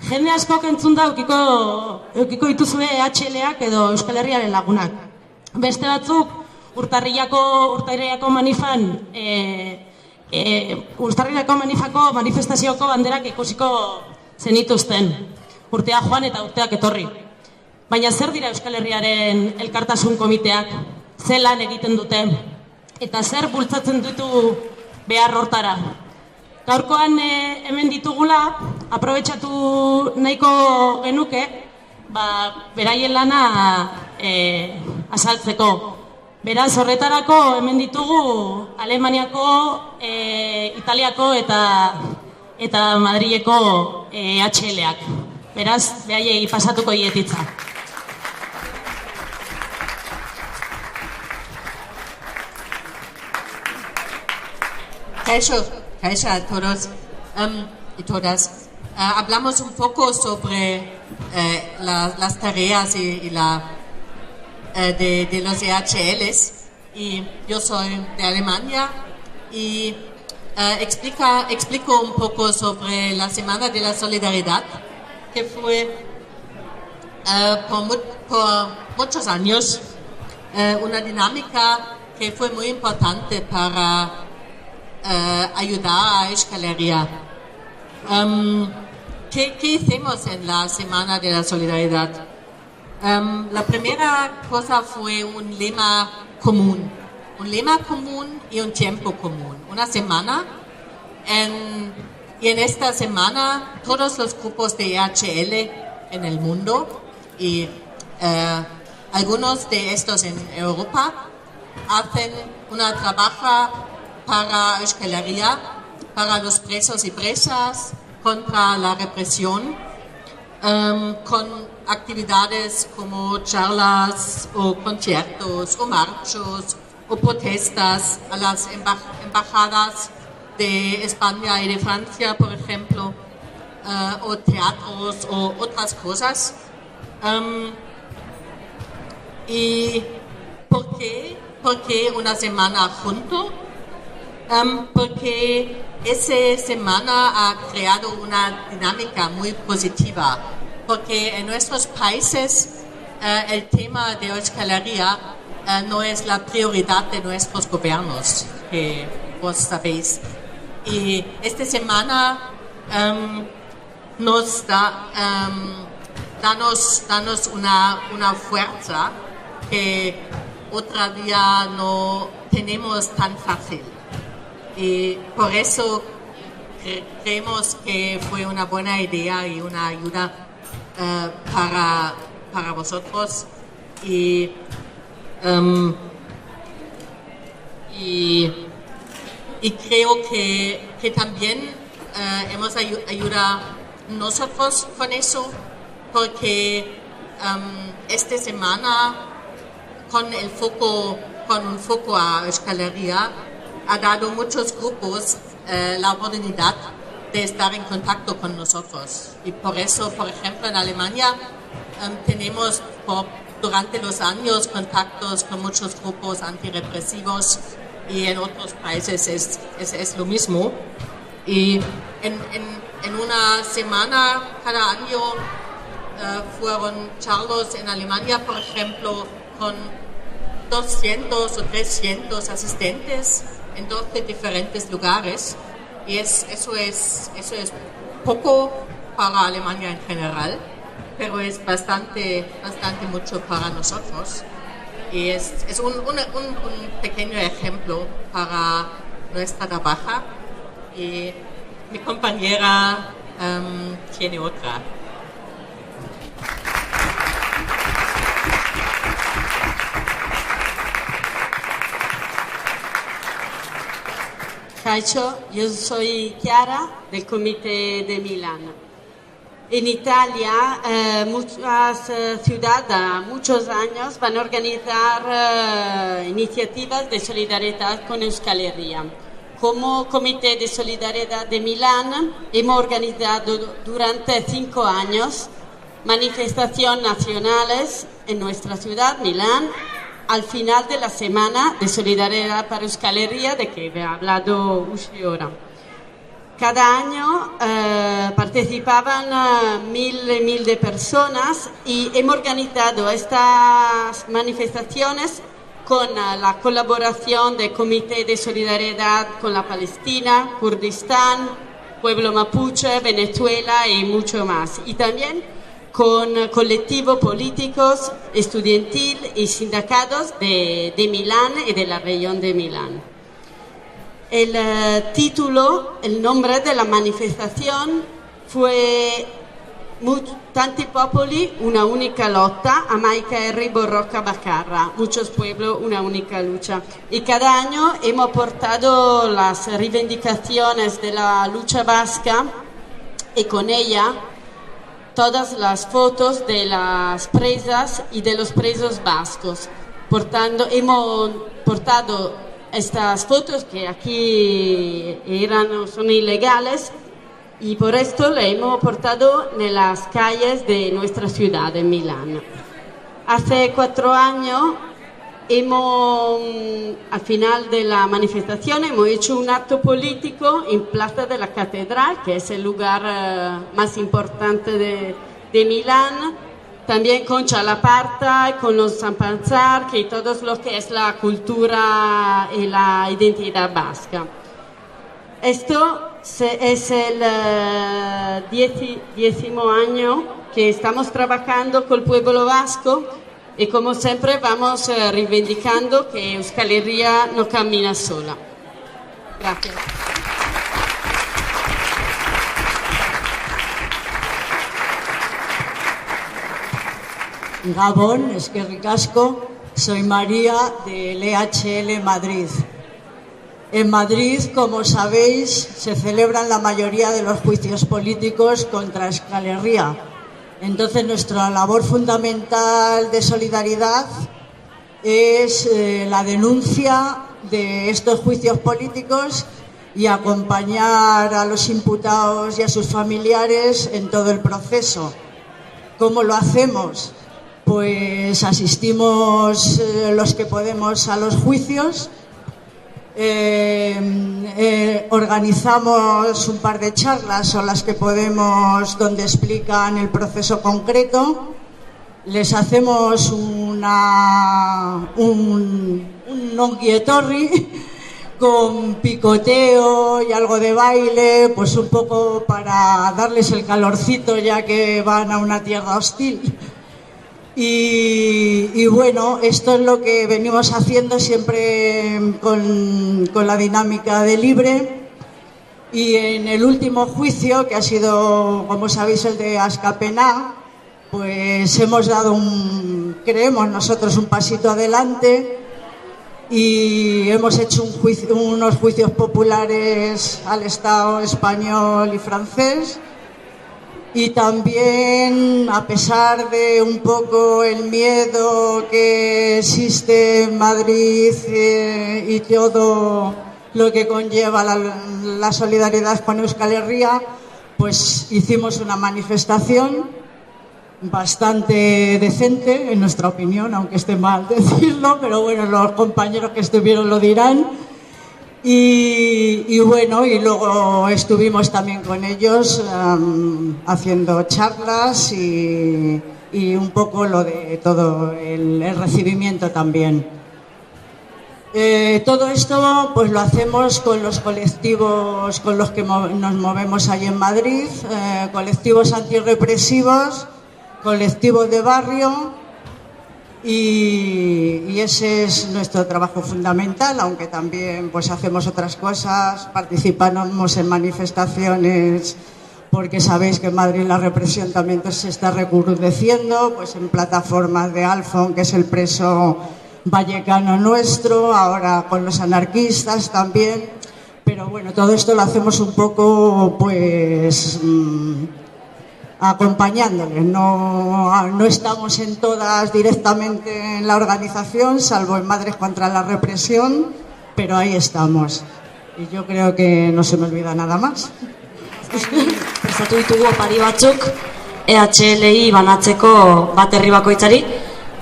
Jende askok entzun da eukiko dituzue EHLak edo Euskal Herriaren lagunak. Beste batzuk, urtarrilako manifako manifestazioko banderak ikusiko zenituzten. Urtea joan eta urteak etorri. Baina zer dira Euskal Herriaren elkartasun komiteak? Zer lan egiten dute? Eta zer bultzatzen ditu behar hortara? Gaurkoan hemen ditugula, aprobetxatu nahiko genuke, beraien lana azaltzeko. Beraz, horretarako hemen ditugu Alemaniako, Italiako eta Madrileko EHLak. Beraz, behaiei pasatuko dietitza. Kaixo a todos y todas. Hablamos un poco sobre las tareas de los EHLs, y yo soy de Alemania y explico un poco sobre la Semana de la Solidaridad, que fue por muchos años una dinámica que fue muy importante para ayudar a Euskal Herria. ¿Qué hicimos en la Semana de la Solidaridad? La primera cosa fue un lema común y un tiempo común. Una semana, y en esta semana todos los grupos de EHL en el mundo y algunos de estos en Europa hacen una trabaja para Euskal Herria, para los presos y presas, contra la represión, con actividades como charlas o conciertos o marchos o protestas a las embajadas de España y de Francia, por ejemplo, o teatros o otras cosas. ¿Y por qué? ¿Por qué una semana junto? Porque esa semana ha creado una dinámica muy positiva, porque en nuestros países el tema de Euskal Herria no es la prioridad de nuestros gobiernos, que vos sabéis. Y esta semana nos danos una fuerza que otra día no tenemos tan fácil. Y por eso creemos que fue una buena idea y una ayuda para vosotros. Y creo que también hemos ayudado nosotros con eso, porque esta semana con un foco a Euskal Herria ha dado muchos grupos la oportunidad de estar en contacto con nosotros. Y por eso, por ejemplo, en Alemania tenemos durante los años contactos con muchos grupos antirrepresivos, y en otros países es lo mismo. Y en una semana cada año fueron charlas en Alemania, por ejemplo, con 200 o 300 asistentes en 12 diferentes lugares, y eso es poco para Alemania en general, pero es bastante mucho para nosotros, y es un pequeño ejemplo para nuestra trabajo, y mi compañera tiene otra. Yo soy Chiara del Comité de Milán. En Italia, muchas ciudades, muchos años, van a organizar iniciativas de solidaridad con Euskal Herria. Como Comité de Solidaridad de Milán, hemos organizado durante 5 años manifestaciones nacionales en nuestra ciudad, Milán, al final de la Semana de Solidaridad para Euskal Herria, de que he hablado ahora. Cada año participaban mil de personas y hemos organizado estas manifestaciones con la colaboración del Comité de Solidaridad con la Palestina, Kurdistán, Pueblo Mapuche, Venezuela y mucho más. Y también con colectivos políticos, estudiantil y sindicatos de Milán y de la región de Milán. El el nombre de la manifestación fue Tanti popoli, una única lotta, Amaica Henry Borroca Bacarra, muchos pueblos, una única lucha. Y cada año hemos portado las reivindicaciones de la lucha vasca y con ella todas las fotos de las presas y de los presos vascos. Hemos portado estas fotos que aquí son ilegales y por esto le hemos portado en las calles de nuestra ciudad, de Milán. Hace 4 años al final de la manifestación hemos hecho un acto político en Plaza de la Catedral, que es el lugar más importante de Milán, también con Chalaparta, con los Sampanzar, que todo lo que es la cultura y la identidad vasca. Esto es el 10º año que estamos trabajando con el pueblo vasco y como siempre vamos reivindicando que Euskal Herria no camina sola. Gracias. Gabón, eskerrik asko, soy María del EHL Madrid. En Madrid, como sabéis, se celebran la mayoría de los juicios políticos contra Euskal Herria. Entonces, nuestra labor fundamental de solidaridad es la denuncia de estos juicios políticos y acompañar a los imputados y a sus familiares en todo el proceso. ¿Cómo lo hacemos? Pues asistimos los que podemos a los juicios, organizamos un par de charlas o las que podemos donde explican el proceso concreto, les hacemos un ongi etorri con picoteo y algo de baile, pues un poco para darles el calorcito ya que van a una tierra hostil. Y bueno, esto es lo que venimos haciendo siempre con la dinámica de Libre. Y en el último juicio, que ha sido, como sabéis, el de Askapena, pues hemos dado creemos nosotros, un pasito adelante y hemos hecho unos juicios populares al Estado español y francés. Y también, a pesar de un poco el miedo que existe en Madrid y todo lo que conlleva la solidaridad con Euskal Herria, pues hicimos una manifestación bastante decente, en nuestra opinión, aunque esté mal decirlo, pero bueno, los compañeros que estuvieron lo dirán. Y bueno, y luego estuvimos también con ellos haciendo charlas y un poco lo de todo el recibimiento también. Todo esto pues lo hacemos con los colectivos con los que nos movemos allí en Madrid, colectivos antirrepresivos, colectivos de barrio. Y ese es nuestro trabajo fundamental, aunque también pues hacemos otras cosas, participamos en manifestaciones, porque sabéis que en Madrid la represión también se está recrudeciendo, pues en plataformas de Alfon, que es el preso vallecano nuestro, ahora con los anarquistas también, pero bueno, todo esto lo hacemos un poco pues acompañándoles, no estamos en todas directamente en la organización, salvo en Madres contra la Represión, pero ahí estamos. Y yo creo que no se me olvida nada más. Prestatu ditugu opari batzuk EHLI banatzeko bat herri bakoitzari.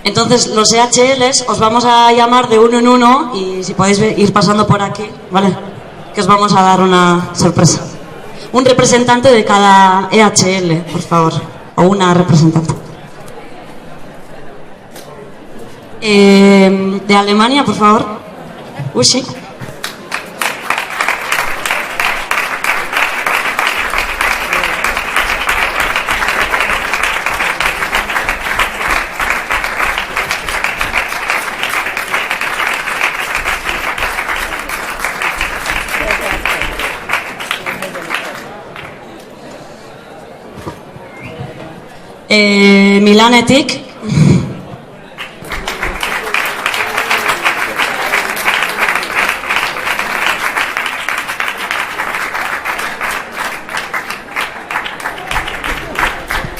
Entonces los EHLs os vamos a llamar de uno en uno y si podéis ir pasando por aquí, ¿vale? Que os vamos a dar una sorpresa. un representante de cada EHL, por favor, o una representante. De Alemania, por favor. Uschi. Milanetik.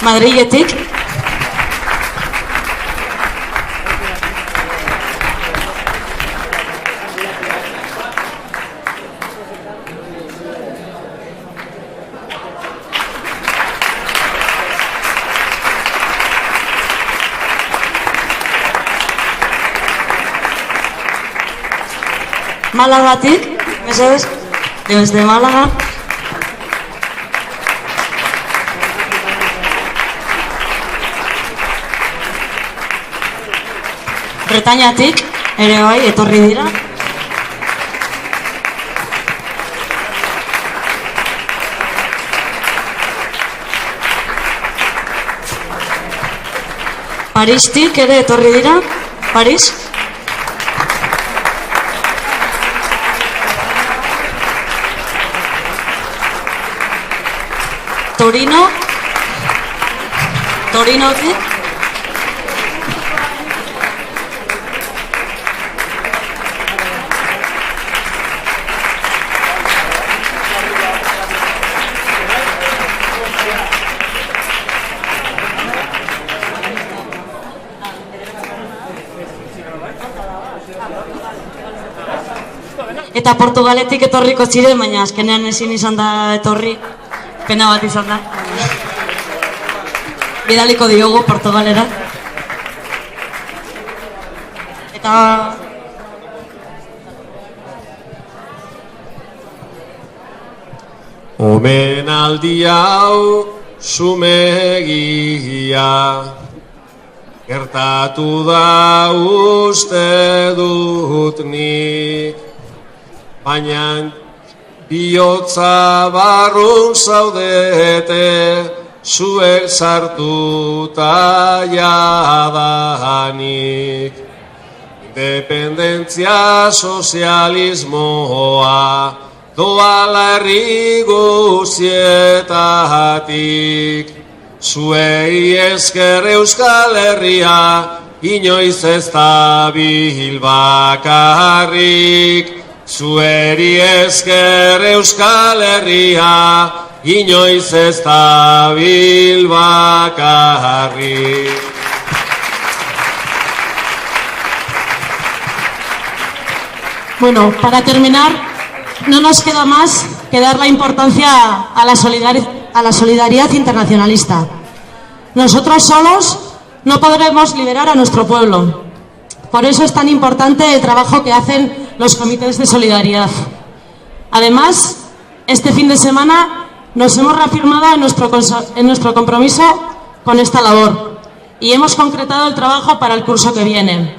Madriletik. Malagatik, mesedez, desde Málaga. Bretañatik, ere bai, etorri dira. Paristik ere etorri dira, Paris. Torinotik. Eta Portugaletik etorriko ziren, baina azkenean ezin izan da etorri, pena bat izan da. Bidaliko diogu Portugalera. Eta... Omenaldi hau sumegia, gertatu da uste dut nik, baina bihotza barrun zaudete, zuek sartuta jadanik. Independentzia sozialismoa doala herri guzietatik. Zuei esker Euskal Herria inoiz ez dabil bakarrik. Zueri esker Euskal Herria inoiz ez dabil bakarrik. Bueno, para terminar, no nos queda más que dar la importancia a la solidaridad internacionalista. Nosotros solos no podremos liderar a nuestro pueblo. Por eso es tan importante el trabajo que hacen los comités de solidaridad. Además, este fin de semana nos hemos reafirmado en nuestro compromiso con esta labor y hemos concretado el trabajo para el curso que viene.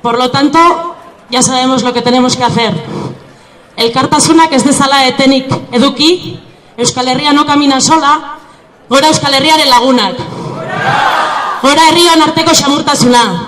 Por lo tanto, ya sabemos lo que tenemos que hacer. Elkartasuna, que es de sala de Tenik Eduki, Euskal Herria no camina sola, gora Euskal Herriaren lagunak. Gora herrion arteko xamurtasuna.